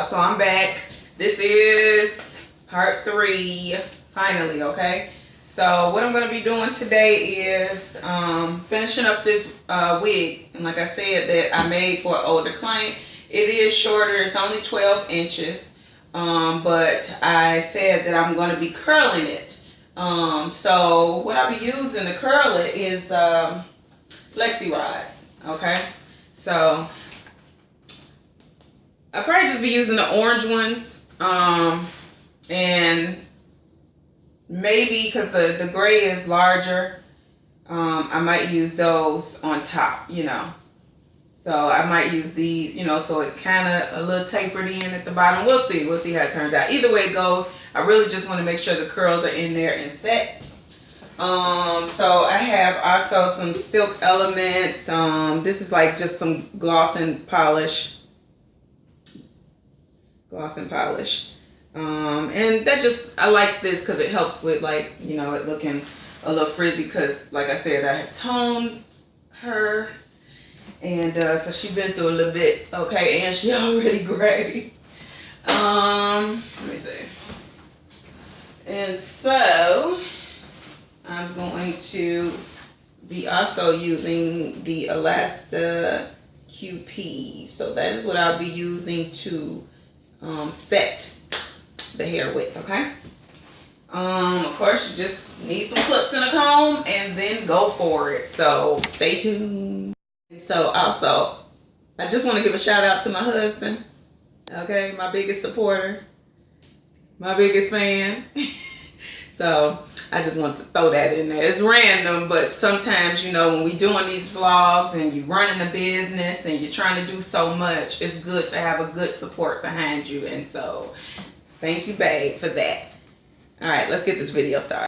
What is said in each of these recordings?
y'all. So I'm back. This is part 3, finally, okay? So what I'm going to be doing today is finishing up this wig. And like I said, that I made for an older client. It is shorter. It's only 12 inches. But I said that I'm going to be curling it. So what I'll be using to curl it is flexi rods, okay? So I'll probably just be using the orange ones, and maybe because the gray is larger, I might use those on top, you know. So I might use these, you know, so it's kind of a little tapered in at the bottom. We'll see how it turns out. Either way it goes, I really just want to make sure the curls are in there and set. So I have also some silk elements. This is like just some gloss and polish. And that just, I like this because it helps with, like, you know, it looking a little frizzy because, like I said, I have toned her, and so she's been through a little bit, okay, and she already gray. Let me see. And so I'm going to be also using the Elasta QP. So that is what I'll be using to set the hair with, okay? Of course, you just need some clips and a comb and then go for it. So stay tuned. So also, I just want to give a shout out to my husband, okay? My biggest supporter, my biggest fan. So I just want to throw that in there. It's random, but sometimes, you know, when we're doing these vlogs and you're running a business and you're trying to do so much, it's good to have a good support behind you. And so thank you, babe, for that. All right, let's get this video started.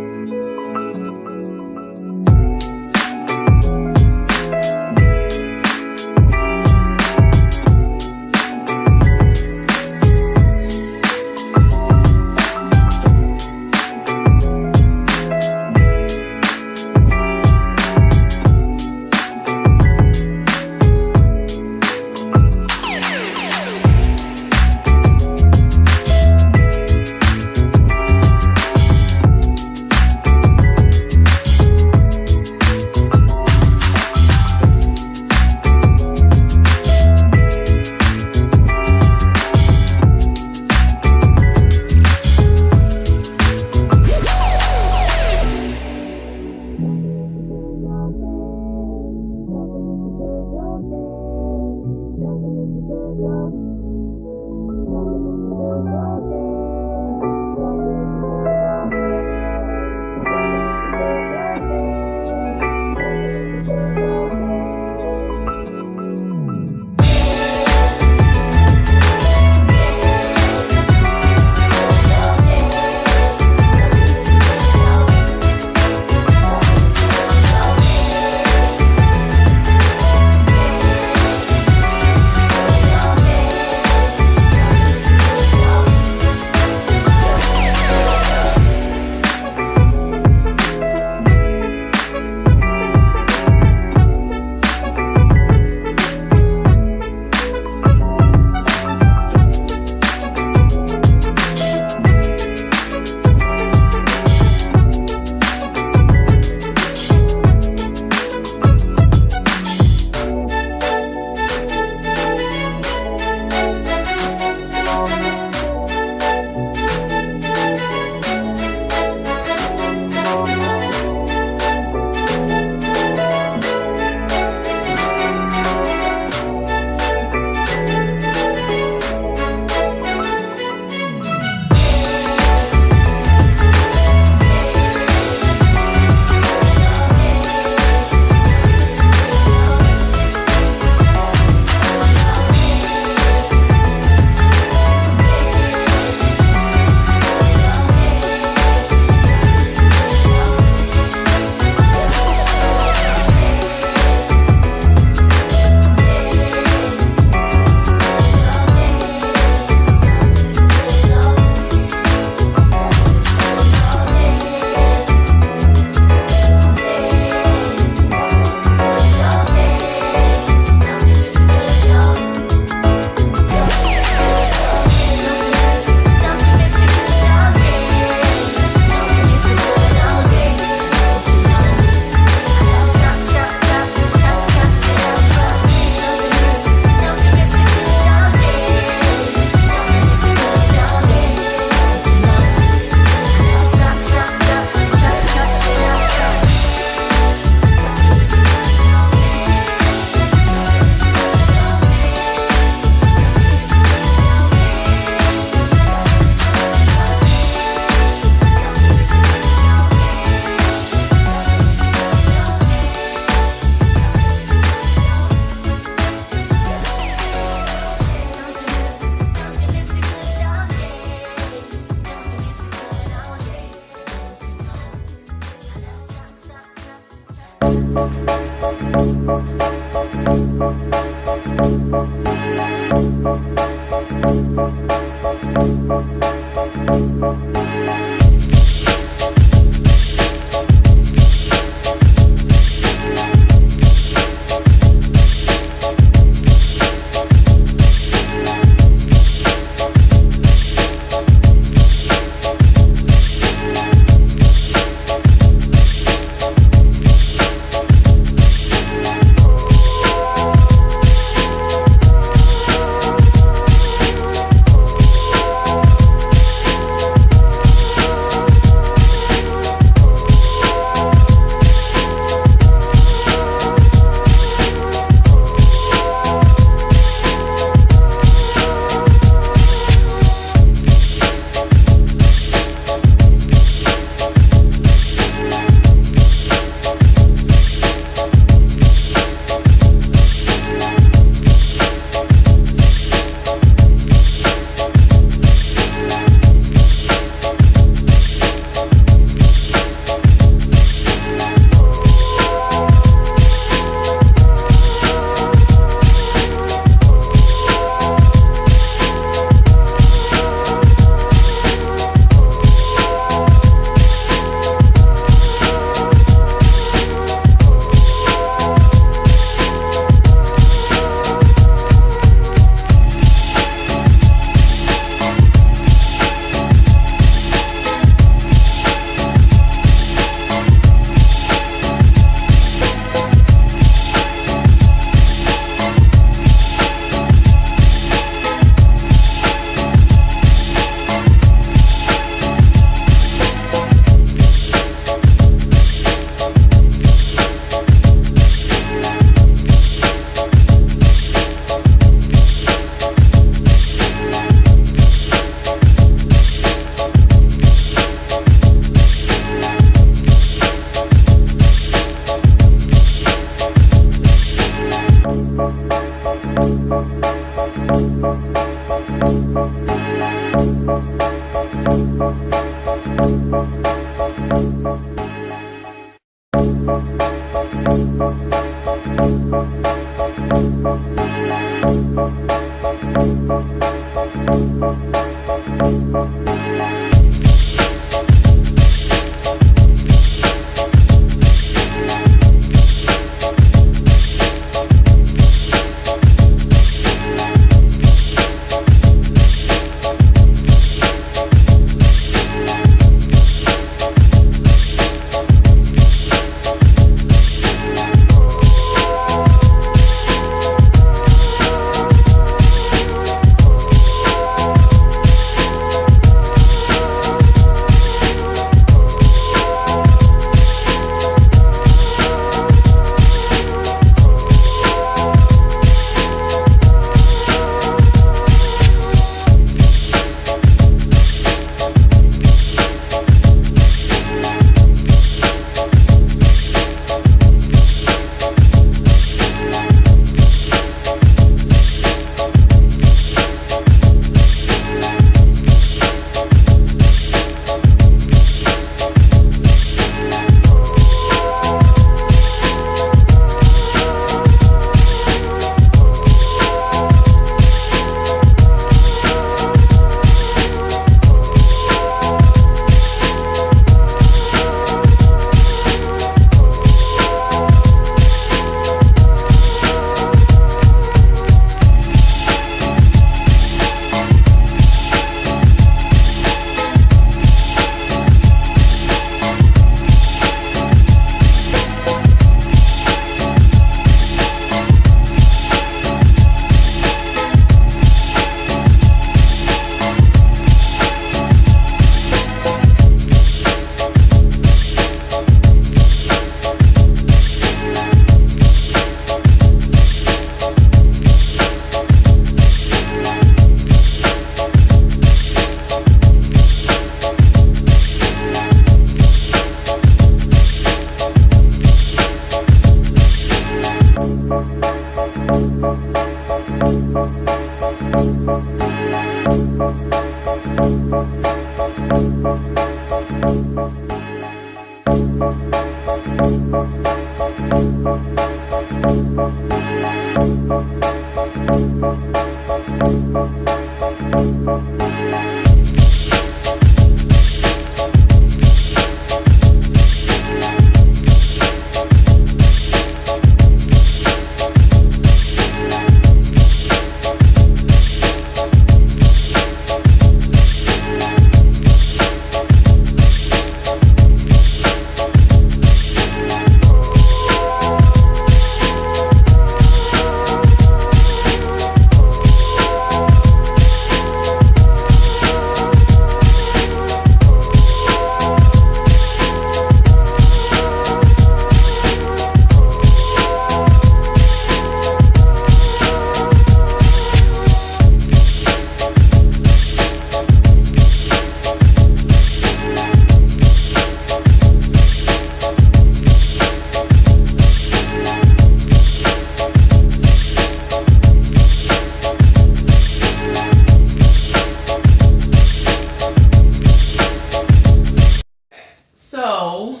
So,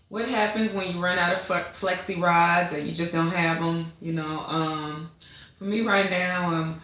what happens when you run out of flexi rods or you just don't have them? For me right now,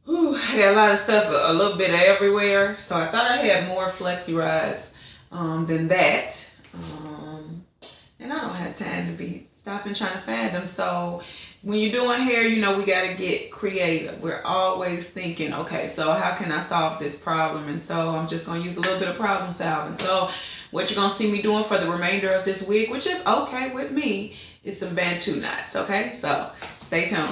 I got a lot of stuff a little bit everywhere. So I thought I had more flexi rods than that. And I don't have time to be stopping trying to find them. So when you're doing hair, we got to get creative. We're always thinking, okay, so how can I solve this problem? And so I'm just going to use a little bit of problem solving. So what you're going to see me doing for the remainder of this week, which is okay with me, is some Bantu knots, okay? So stay tuned.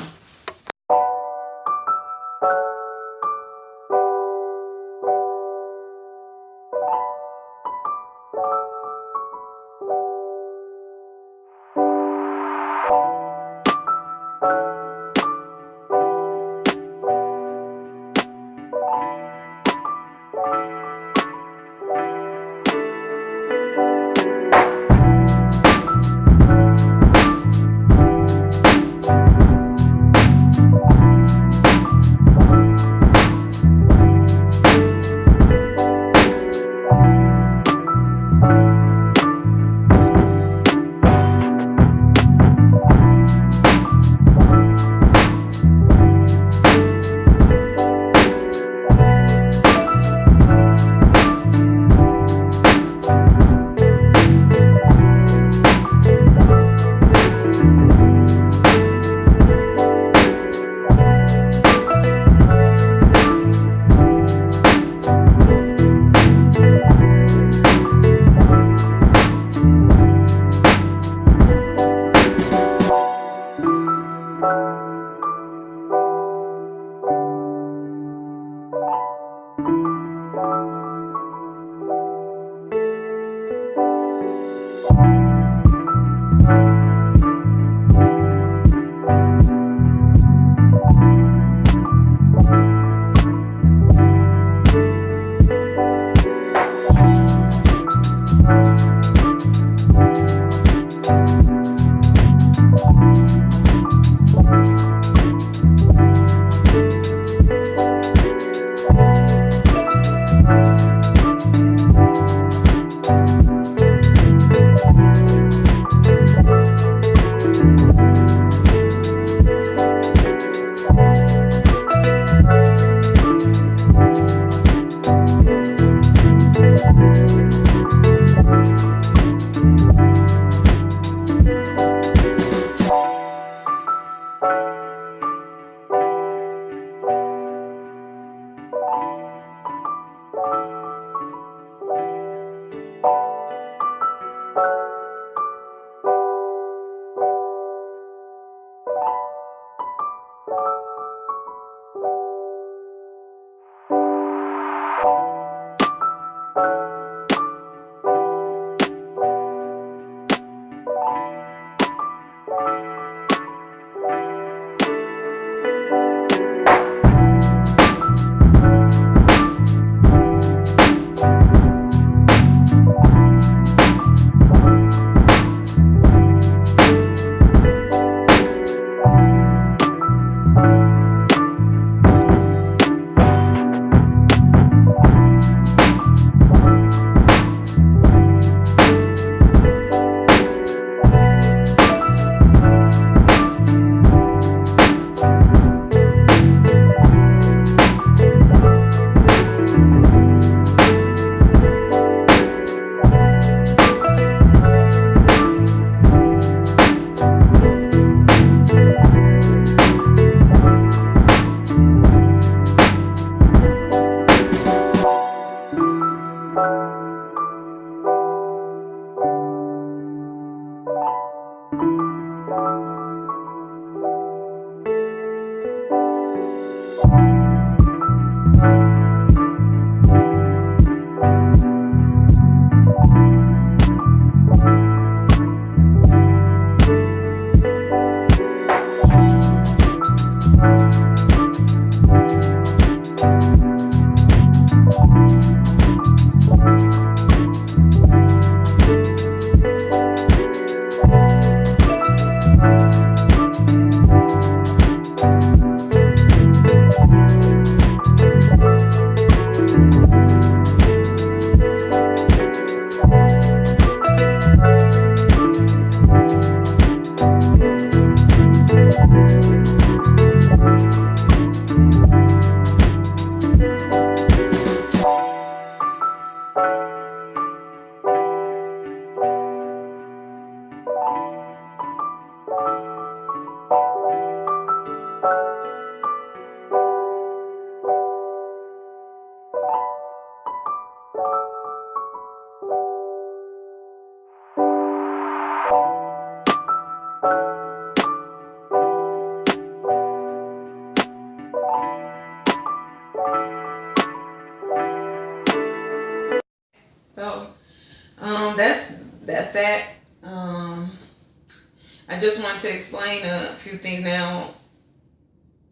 So that's that. I just want to explain a few things now.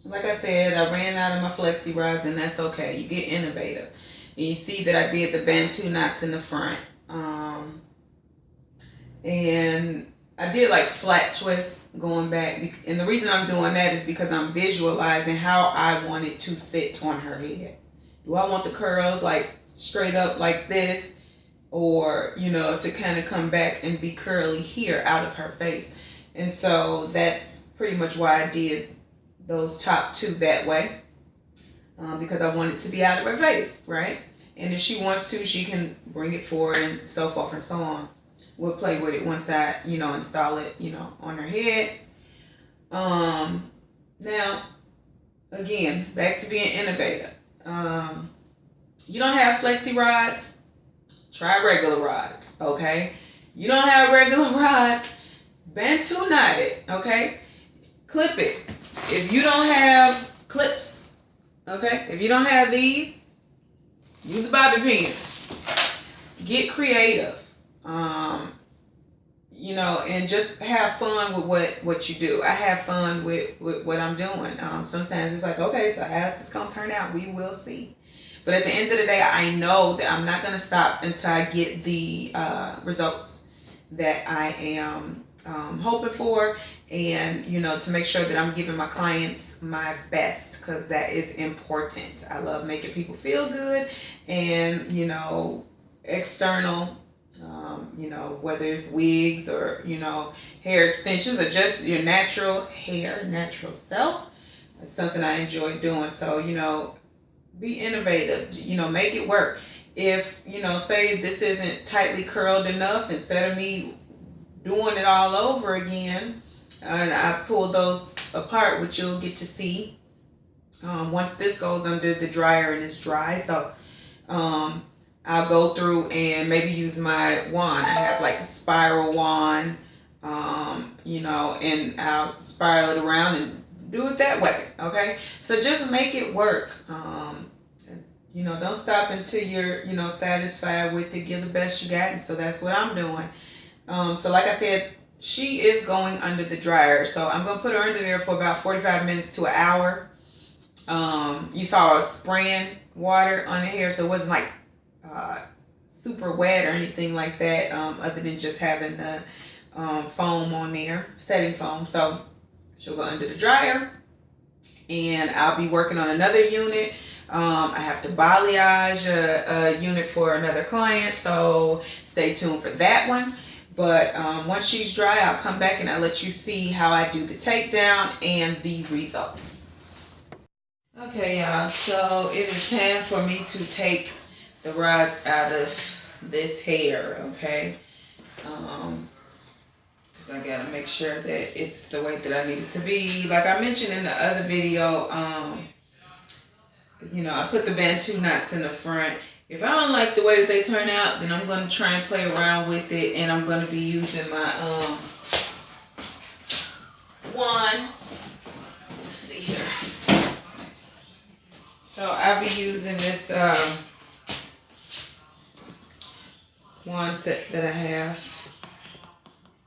Like I said, I ran out of my flexi rods, and that's okay. You get innovative. And you see that I did the Bantu knots in the front. And I did like flat twists going back. And the reason I'm doing that is because I'm visualizing how I want it to sit on her head. Do I want the curls like straight up like this? Or, you know, to kind of come back and be curly here out of her face. And so that's pretty much why I did those top two that way, because I want it to be out of her face, right? And if she wants to, she can bring it forward and so forth and so on. We'll play with it once I, you know, install it, you know, on her head. Now, again, back to being innovative. You don't have flexi rods, try regular rods, okay? You don't have regular rods, Bantu knot it, okay? Clip it. If you don't have clips, okay? If you don't have these, use a bobby pin. Get creative. You know, and just have fun with what you do. I have fun with what I'm doing. Sometimes it's like, okay, so how's this gonna turn out? We will see. But at the end of the day, I know that I'm not gonna stop until I get the results that I am hoping for, and you know, to make sure that I'm giving my clients my best, because that is important. I love making people feel good, and you know, external, you know, whether it's wigs or, you know, hair extensions or just your natural hair, natural self. It's something I enjoy doing. So, you know, be innovative, you know, make it work. If, you know, say this isn't tightly curled enough, instead of me doing it all over again, and I pull those apart, which you'll get to see once this goes under the dryer and it's dry. So, I'll go through and maybe use my wand. I have like a spiral wand, you know, and I'll spiral it around and do it that way, okay? So just make it work. You know, don't stop until you're, you know, satisfied with it. Give the best you got, and so that's what I'm doing. So like I said, she is going under the dryer. So I'm going to put her under there for about 45 minutes to an hour. You saw her spraying water on the hair, so it wasn't like super wet or anything like that, other than just having the foam on there, setting foam. So she'll go under the dryer, and I'll be working on another unit. I have to balayage a unit for another client, so stay tuned for that one. But once she's dry, I'll come back and I'll let you see how I do the takedown and the results. Okay, y'all, so it is time for me to take the rods out of this hair, okay? Because I gotta make sure that it's the way that I need it to be. Like I mentioned in the other video, you know, I put the Bantu knots in the front. If I don't like the way that they turn out, then I'm gonna try and play around with it, and I'm gonna be using my wand. Let's see here. So I'll be using this wand set that I have.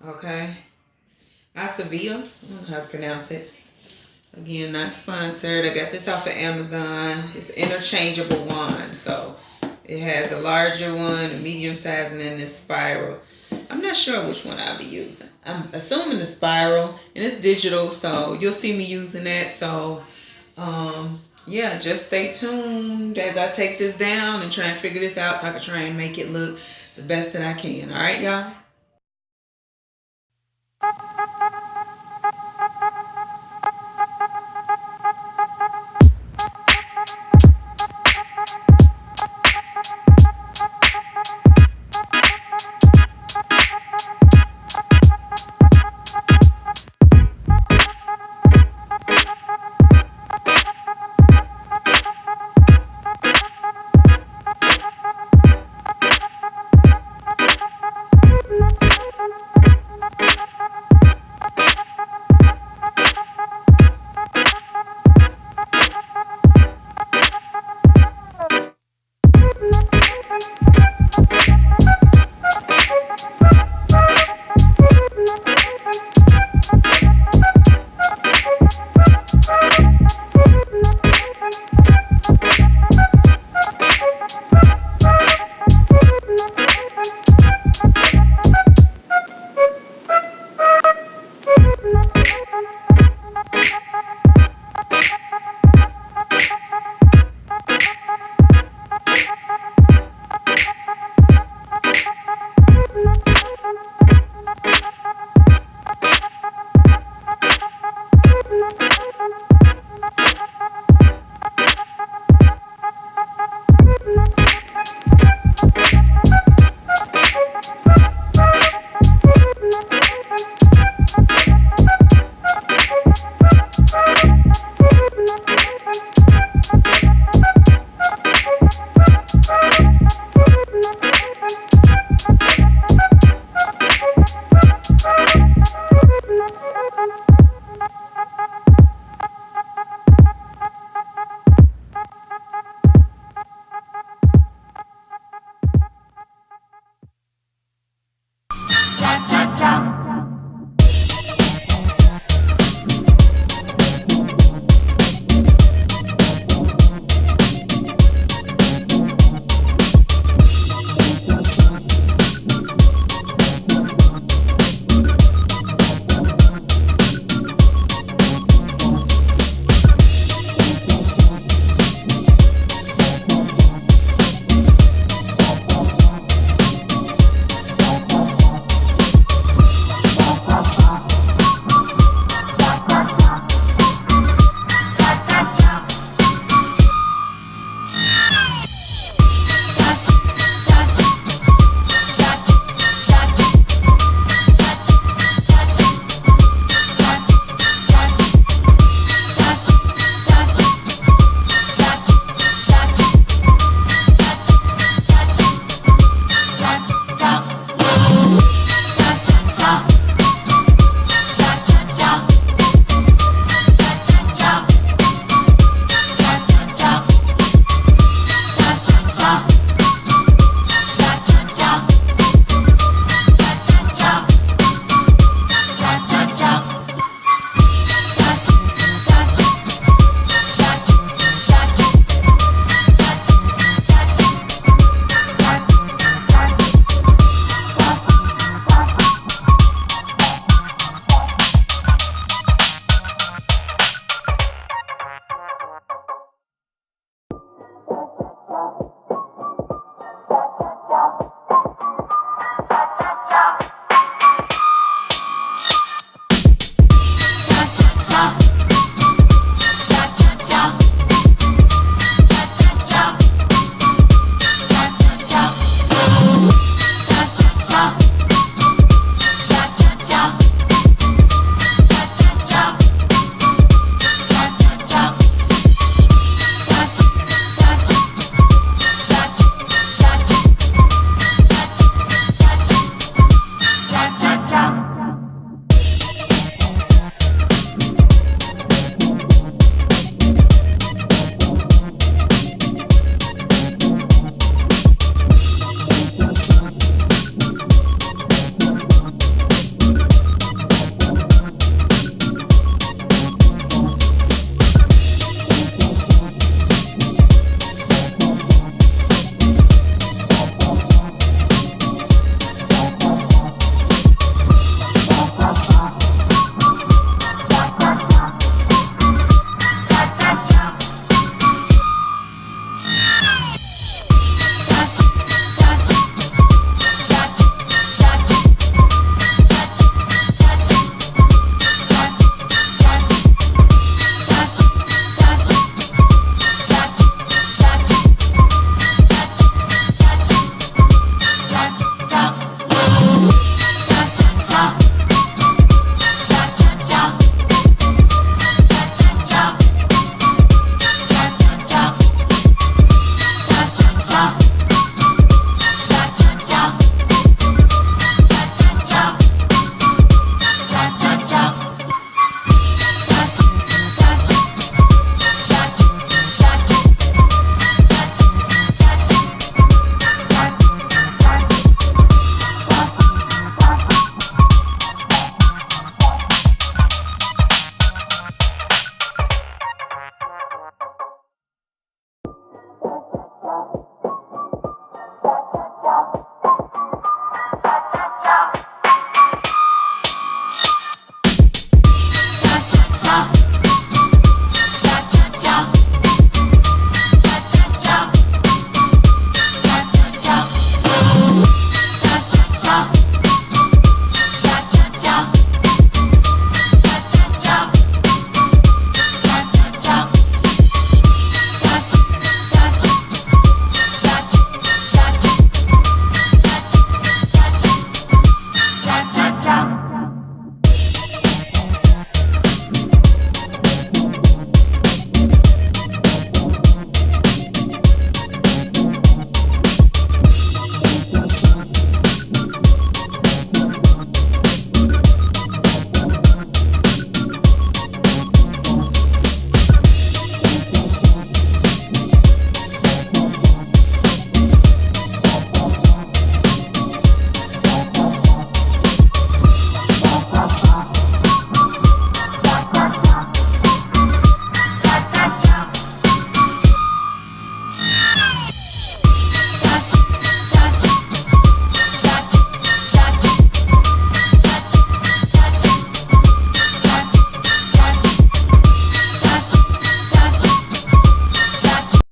Okay. Asavia, I don't know how to pronounce it. Again, not sponsored. I got this off of Amazon. It's interchangeable wand. So it has a larger one, a medium size, and then this spiral. I'm not sure which one I'll be using. I'm assuming the spiral, and it's digital, so you'll see me using that. So yeah, just stay tuned as I take this down and try and figure this out so I can try and make it look the best that I can. All right, y'all?